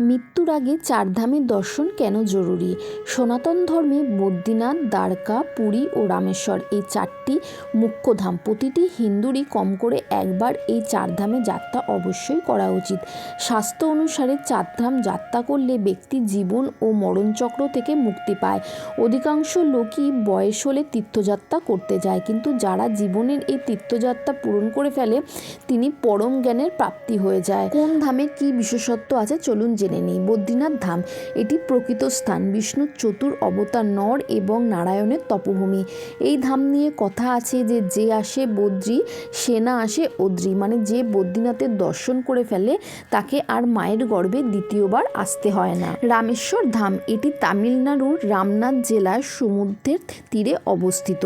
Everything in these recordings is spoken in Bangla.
মৃত্যুর আগে চারধামের দর্শন কেন জরুরি? সনাতন ধর্মে বদ্রীনাথ, দ্বারকা, পুরী ও রামেশ্বর এই চারটি মুখ্য ধাম। প্রতিটি হিন্দুরই কম করে একবার এই চারধামে যাত্রা অবশ্যই করা উচিত। শাস্ত্র অনুসারে চারধাম যাত্রা করলে ব্যক্তি জীবন ও মরণচক্র থেকে মুক্তি পায়। অধিকাংশ লোকই বয়স হলে তীর্থযাত্রা করতে যায়, কিন্তু যারা জীবনের এই তীর্থযাত্রা পূরণ করে ফেলে তিনি পরম জ্ঞানের প্রাপ্তি হয়ে যায়। কোন ধামের কি বিশেষত্ব আছে চলুন জেনে নিই। বদ্রীনাথ ধাম এটি প্রকৃত স্থান, বিষ্ণুর চতুর অবতার নর এবং নারায়ণের তপভূমি। এই ধাম নিয়ে কথা আছে যে আসে বদ্রী সে না আসে অদ্রি, মানে যে বদ্রীনাথের দর্শন করে ফেলে তাকে আর মায়ের গর্ভে দ্বিতীয়বার আসতে হয় না। রামেশ্বর ধাম এটি তামিলনাড়ুর রামনাথ জেলার সমুদ্রের তীরে অবস্থিত।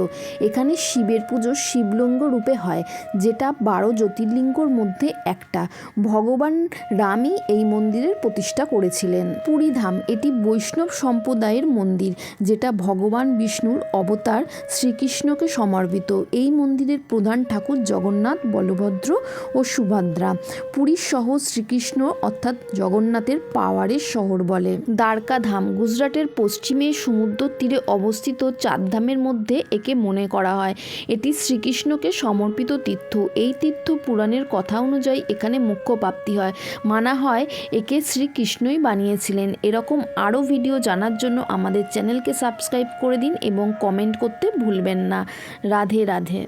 এখানে শিবের পুজো শিবলিঙ্গ রূপে হয়, যেটা 12 জ্যোতির্লিঙ্গর মধ্যে একটা। ভগবান রামই এই মন্দিরের প্রতিষ্ঠা করেছিলেন। পুরী ধাম এটি বৈষ্ণব সম্প্রদায়ের মন্দির, যেটা ভগবান বিষ্ণুর অবতার শ্রীকৃষ্ণকে সমর্পিত। এই মন্দিরের প্রধান ঠাকুর জগন্নাথ, বলভদ্র ও সুভদ্রা। পুরীর শহর শ্রীকৃষ্ণ অর্থাৎ জগন্নাথের পাওয়ারের শহর বলে। দ্বারকা ধাম গুজরাটের পশ্চিমে সমুদ্র তীরে অবস্থিত চারধামের মধ্যে একে মনে করা হয়। এটি শ্রীকৃষ্ণকে সমর্পিত তীর্থ। এই তীর্থ পুরাণের কথা অনুযায়ী এখানে মোক্ষ প্রাপ্তি হয়। মানা হয় একে শ্রীকৃষ্ণই বানিয়েছিলেন। এরকম আরও ভিডিও জানার জন্য আমাদের চ্যানেলকে সাবস্ক্রাইব করে দিন এবং কমেন্ট করতে ভুলবেন না। রাধে রাধে।